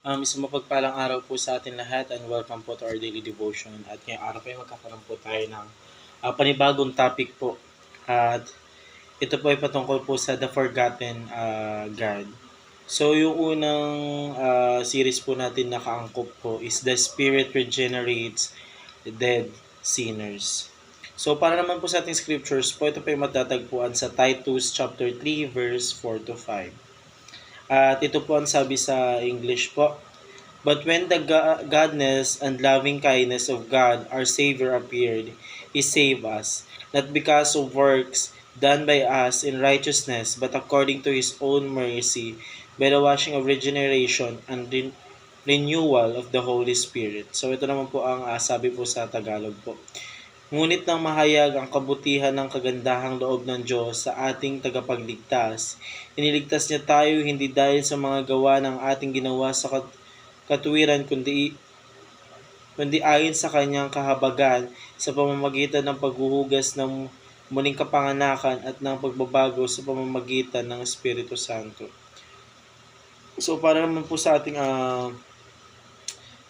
Isang mapagpalang araw po sa atin lahat and welcome po to our daily devotion. At ngayong araw po ay magkakaroon po tayo ng panibagong topic po. At ito po ay patungkol po sa The Forgotten God. So yung unang series po natin nakaangkop po is The Spirit Regenerates the Dead Sinners. So para naman po sa ating scriptures po, ito po ay matatagpuan sa Titus chapter 3 verse 4 to 5. At ito po ang sabi sa English po. But when the godness and loving kindness of God, our Savior, appeared, He saved us, not because of works done by us in righteousness, but according to His own mercy, by the washing of regeneration and renewal of the Holy Spirit. So ito naman po ang sabi po sa Tagalog po. Ngunit nang mahayag ang kabutihan ng kagandahang loob ng Diyos sa ating tagapagligtas, iniligtas niya tayo hindi dahil sa mga gawa ng ating ginawa sa katuwiran kundi ayon sa kanyang kahabagan sa pamamagitan ng paghuhugas ng muling kapanganakan at ng pagbabago sa pamamagitan ng Espiritu Santo. So para naman po sa ating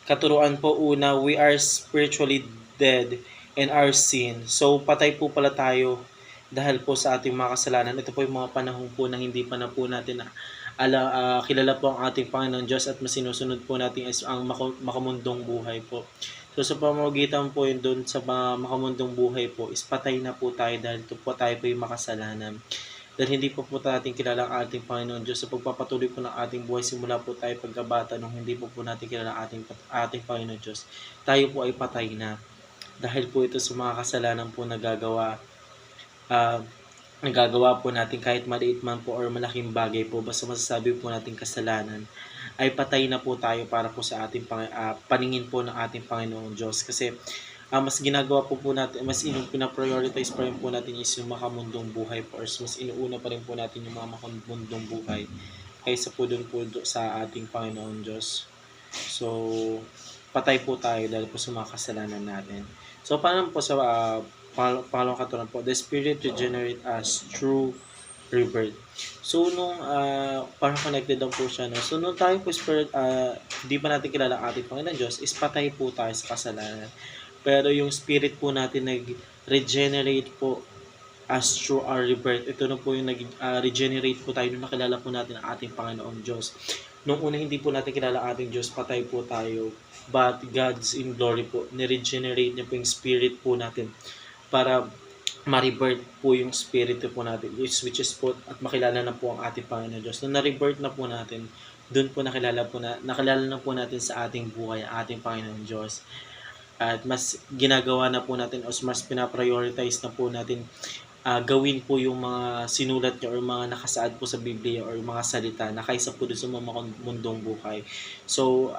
katuruan po, una, we are spiritually dead in our sin. So patay po pala tayo dahil po sa ating mga kasalanan. Ito po yung mga panahon po na hindi pa na po natin kilala po ang ating Panginoon Diyos at masinusunod po natin is ang makamundong buhay po. So sa pamamagitan po yun doon sa makamundong buhay po is patay na po tayo dahil ito po tayo po yung makasalanan. Dahil hindi po natin kilala ang ating Panginoon Diyos sa pagpapatuloy po ng ating buhay simula po tayo pagkabata nung hindi po natin kilala ang ating Panginoon Diyos. Tayo po ay patay na. Dahil po ito sa mga kasalanan po nagagawa po natin kahit maliit man po or malaking bagay po, basta masasabi po natin kasalanan, ay patay na po tayo para po sa ating paningin po ng ating Panginoong Diyos. Kasi mas ginagawa po natin, mas pinaprioritize pa rin po natin is yung makamundong buhay po, or mas inuuna pa rin po natin yung mga makamundong buhay kaysa po dun po sa ating Panginoong Diyos. So, patay po tayo dahil po sa mga kasalanan natin. So, paano po sa pangalawang katuruan po, the Spirit regenerate us through rebirth. So, nung parang connected lang po siya. No? So, nung tayo po Spirit, hindi pa natin kilala ang ating Panginoon Diyos, is patay po tayo sa kasalanan. Pero yung Spirit po natin nag-regenerate po as through our rebirth. Ito na po yung nag-regenerate po tayo nung nakilala po natin ang ating Panginoong Diyos. Nung una hindi po natin kilala ang ating Diyos, patay po tayo. But God's in glory po, ni-regenerate niya po yung spirit po natin para ma-rebirth po yung spirit po natin, which is po at makilala na po ang ating Panginoon Diyos. Nung na-rebirth na po natin, doon po nakilala na po natin sa ating buhay ang ating Panginoon Diyos. At mas ginagawa na po natin o mas pinaprioritize na po natin gawin po yung mga sinulat niya or mga nakasaad po sa Biblia or mga salita na kaysa po doon sa mga mundong buhay. So,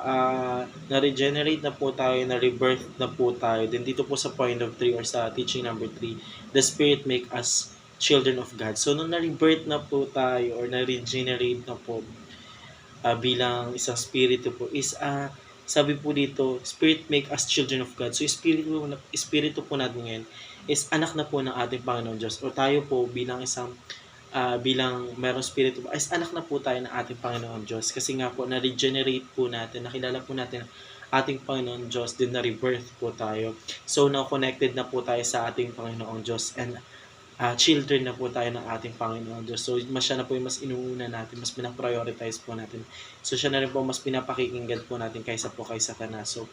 na-regenerate na po tayo, na-rebirth na po tayo. Then dito po sa point of 3 or sa teaching number 3, the Spirit make us children of God. So, nung na-rebirth na po tayo or na-regenerate na po bilang isang spirito po is sabi po dito, Spirit make us children of God. So, espiritu po natin ngayon is anak na po ng ating Panginoon Diyos. O tayo po bilang bilang merong spirito, is anak na po tayo ng ating Panginoon Diyos. Kasi nga po, na-regenerate po natin, nakilala po natin ating Panginoon Diyos, din na-rebirth po tayo. So, now connected na po tayo sa ating Panginoon Diyos and children na po tayo ng ating Panginoon Diyos. So, siya na po yung mas inuuna natin, mas pinaprioritize po natin. So, siya na rin po mas pinapakikinggan po natin kaysa Satanas. So,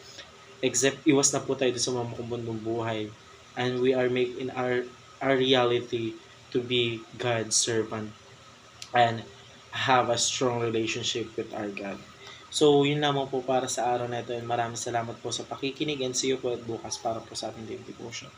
iwas na po tayo sa mga makumbundong buhay. And we are making our reality to be God's servant and have a strong relationship with our God. So, yun lamang po para sa araw na ito and maraming salamat po sa pakikinig and see you po at bukas para po sa ating daily devotion.